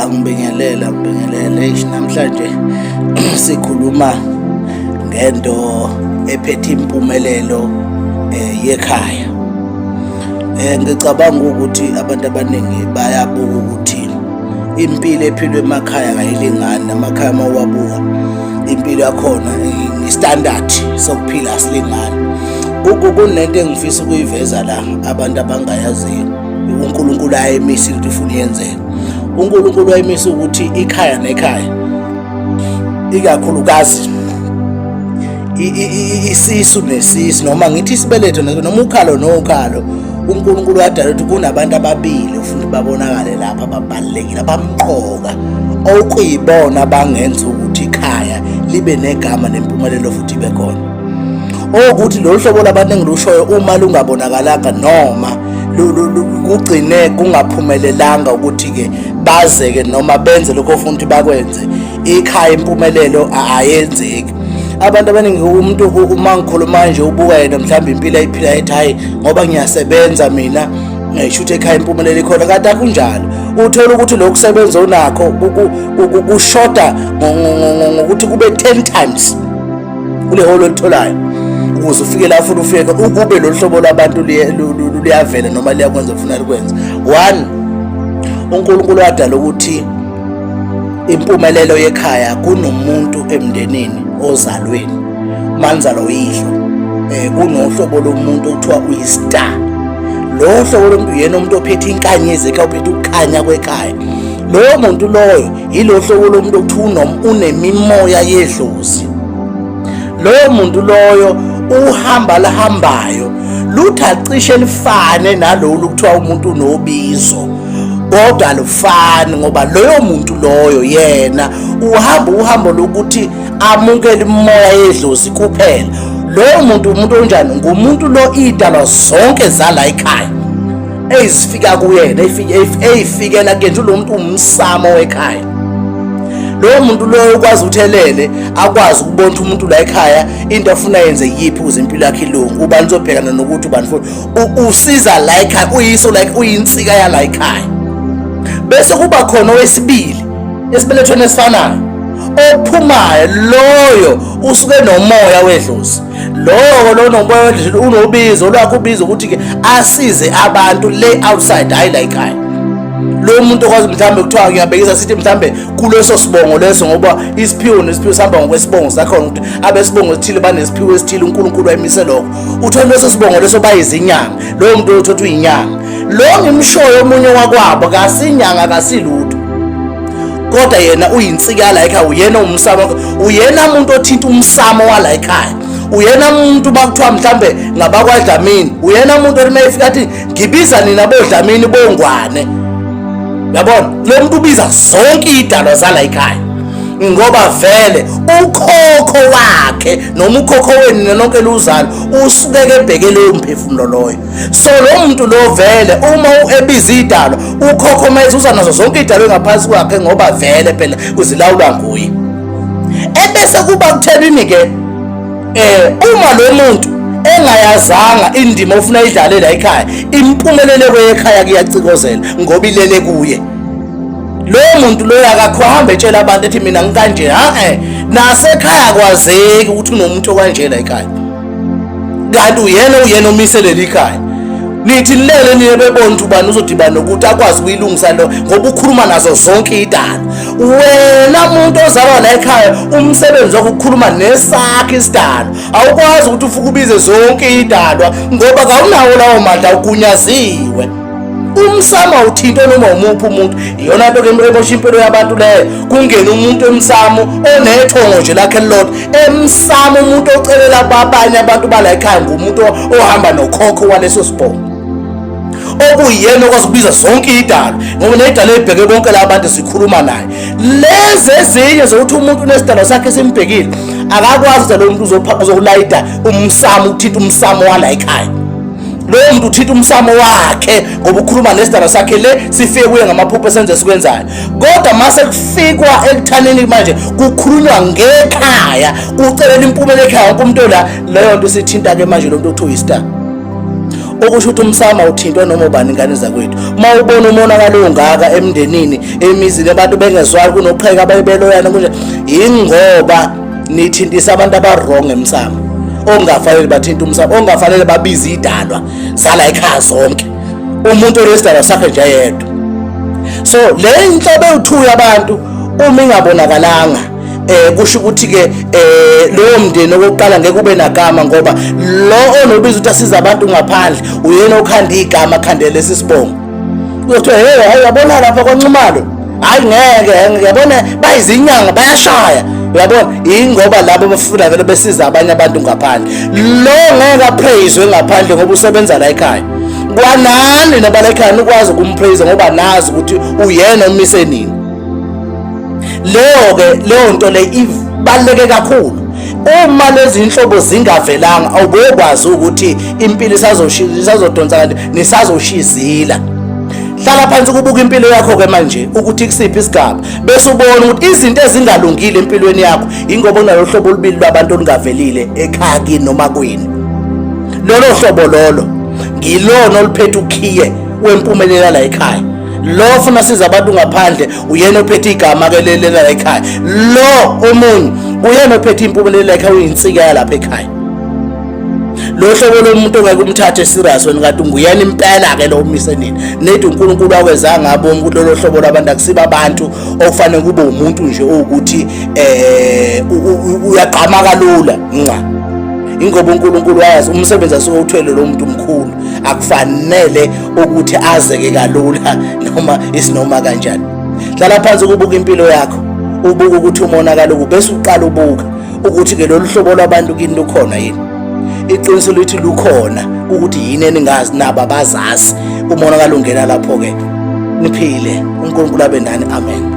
Angibingelele namhlanje sikhuluma ngento ephethe impumelelo yekhaya. Ngicabanga ukuthi abantu abaningi bayabuka ukuthi impilo ephilwe emakhaya kayilingani, namakhaya mawabuka impilo yakhona istandard sokuphila asilingani. Kunento engifisa ukuyiveza la abantu abangayaziyo. uNkulunkulu ayemisa into ifuna yenzeke. uNkulunkulu wayemisa ukuthi ikhaya nekhaya, ikakhulukazi isisu nesisu, noma ngithi isibeletho noma ukhalo nokhalo, uNkulunkulu wadala ukuthi kunabantu ababili ufuna babonakale lapha ababalekile abamqoka, okuyibona abangenza ukuthi ikhaya libe negama nempumelelo futhi ibe khona. Ukuthi lo hlobo labantu engilushoyo uma lungabonakalanga noma kugcine kungaphumelelanga ukuthi-ke bazeke noma benze lokho ofuna ukuthi bakwenze, ikhaya impumelelo ayenzeki. Abantu abaningi umuntu uma ngikhuluma nje ubuka yena mhlawumbe impilo ayiphila ethi hayi ngoba ngiyasebenza mina ngisho ekhaya impumelelo ikhona, kanti akunjalo. Uthola ukuthi lo kusebenza onakho kushoda ngokuthi kube 10 times kule holo olitholayo ukuze ufike la ufuna ufike ukube lo hlobo labantu liyavela noma liyakwenza ufuna likwenza. One, uNkulunkulu wadala ukuthi impumelelo yekhaya kunomuntu emndenini ozalweni, manzalo uyihlo, kunohlobo lomuntu okuthiwa uyistar. Lo hlobo lomuntu yena umuntu ophethe inkanyezi ekhaya, ophethe ukukhanya kwekhaya. Lowo muntu loyo yilo hlobo lomuntu okuthiwa unemimoya yedlozi. Lowo muntu loyo uhamba lahambayo lutha cishe lifane nalolu kuthiwa umuntu unobizo, kodwa lufani ngoba loyo muntu loyo yena uhambo lokuthi amukele imimoya yedlozi kuphela. Loyo muntu umuntu onjani? Ngumuntu lo idalwa zonke zala ekhaya ezifika kuyena, eyifikela ke nje lo muntu umsamo wekhaya. Lowo muntu loyo ukwazi uthelele, akwazi ukubona umuntu la ekhaya into afuna yenze yiphi ukuze impilo yakhe ilungu. Ubani uzobhekana nokuthi ubani futhi usiza la ekhaya, uyiso like uyinsika yala ekhaya. Bese kuba khona owesibili esibelethweni esifanayo ophumayo, loyo usuke nomoya wedlozi. Lo nomoya wedlozi unobizo lwakhe, ubizo ukuthi ke asize abantu le outside, hayi la ekhaya. Lo muntu okwazi mhlambe kuthiwa ngiyabhekisa sithi mhlambe kuleso sibongo leso, ngoba isiphiwo nesiphiwo sihamba ngokwesibongo sakhona, ukuthi abesibongo esithile banesiphiwo esithile, uNkulunkulu wayemise lokho. Uthola leso sibongo leso bayizinyanga, loyo muntu othothwa inyanga. Lo ngimshoyo omunye wakwabo kasinyanga akasilutho, kodwa yena uyinsika la ekhaya, uyena umsamo, uyena umuntu othinta umsamo wala ekhaya. Uyena umuntu bakuthiwa mhlambe ngabakwaDlamini, uyena umuntu olimefika athi ngibiza nina boDlamini bongwane. Yabona, lo muntu ubiza zonke idalwa zala ekhaya ngoba vele ukhokho wakhe noma ukhokho wenu nonke luzalo usukeke ebheke leyo mphefumulo loyo. So lo muntu lo vele uma ebiza idalwa, ukhokho mase uza nazo zonke idalwa ngaphansi kwakhe ngoba vele phela uzilawula nguye. Ebese kuba kuthelini ke uma lo muntu engayazanga indima ofuna idlalela ekhaya, impumelelo kwekhaya kuyacikozela ngoba ilele kuye. Lo muntu lo akakhombe etshela abantu ethi mina ngikanje, nasekhaya kwazeki ukuthi unomuntu okanjela ekhaya, kanti uyena omiselela ikhaya. Nithi lele niye bebona ukuthi ubani uzodibana nokuthi akwazi ukuyilungisa lo ngoba ukhuluma nazo zonke idalwa. Wena muntu ozalwa la ekhaya, umsebenzi wakho ukukhuluma nesakhe isidalwa. Awukwazi ukuthi ufuke ubize zonke idalwa ngoba kawunawo lawo mandla, ugunyaziwe. Umsamo uthinto noma umuphi umuntu, iyona nto ke emosha impilo yabantu leyo. Kungena umuntu emsamo onethongo nje lakhe lodwa, emsamo umuntu ocelela abanye abantu bala ekhaya, ngumuntu ohamba nokhokho waleso sibongo, okuyena okwazi ukubiza zonke idalwa ngoba nedalwa ebheke bonke labantu sikhuluma naye. Lezi ezinye zokuthi umuntu unesidalwa sakhe simbhekile, akakwazi ukuthi lo muntu uzokulayida umsamo, uthinta umsamo wala ekhaya. Lo muntu uthinta umsamo wakhe ngoba ukhuluma nesidalwa sakhe le sifike kuye ngamaphupho esenze sikwenzayo. Kodwa mase kufikwa ekuthaneni manje kukhulunywa ngekhaya, ucelela impumelelo ekhaya, wonke umuntu la leyo nto sithinta ke manje lo muntu othiwa istar. okusho ukuthi umsamo uthintwa noma ubani ingane zakwethu. Uma ubona umonakalo ongaka emndenini, emizini, abantu bengezwani, kunoqheka abayibeloyana kunje, ingoba nithintisa abantu abarong emsamo, ongafanele bathinta umsamo, ongafanele babize idalwa zala ekhaya zonke, umuntu olesidalwa sakhe nje yedwa. So le inhlobo ewuthuya abantu uma ingabonakalanga, kusho ukuthi ke lowo mndeni okokuqala ngeke ube nagama, ngoba lo onobiza ukuthi asiza abantu ngaphandle uyena okhanda igama, akhandele lesi sibongo. Kuthiwa hey uyabona lapha kwaNcumalo, hayi ngeke yabona bayizinyanga bayashaya, uyabona, ingoba labo bafuna vele besiza abanye abantu ngaphandle. Lo ngeke apraise ngaphandle ngoba usebenza la ekhaya. Kwanani nabala ekhaya ukwazi ukumpraise ngoba nazi ukuthi uyena umise nini. Leyo nto le ibaluleke kakhulu. Uma lezi inhlobo zingavelanga awubekwazi ukuthi impilo isazodonsa kanti nisazoshizila. Hlala phansi ukubuka impilo yakho ke manje ukuthi kusiphi isigaba, bese ubona ukuthi izinto ezingalungile empilweni yakho ingoba unalo hlobo olubili lwabantu olungavelile ekhaya kini noma kwini. Lolo hlobo lolo ngilona oluphethe ukhiye wempumelelo la ekhaya. Lo ufuna siza abantu ngaphandle uyena ophethe igama ke lelela la ekhaya. Lo omunye uyena ophethe impumelelo la ekhaya uyinsika lapha ekhaya. Lo hlobo lomuntu ongeke umthathe serious wena kanti nguyena impela ke lo umise nini. Nethi uNkulunkulu akwezanga ngabo kulolo hlobo labantu akusiba abantu okufanele kube umuntu nje ukuthi uyaqhama kalula nqa. Ingoba uNkulunkulu wayazi umsebenzi asowuthwele lo muntu omkhulu akufanele ukuthi azeke kalula noma isinoma kanjani. Hlala phansi ukubuka impilo yakho, ubuka ukuthi umonakalo kubese uqala ubuka ukuthi ke lolu hlobo lwabantu kini lukhona yini. Iqiniso lithi lukhona ukuthi yini eningazi nabo abazazi umonakalo ungena lapho ke niphile. uNkulunkulu abe nani. Amen.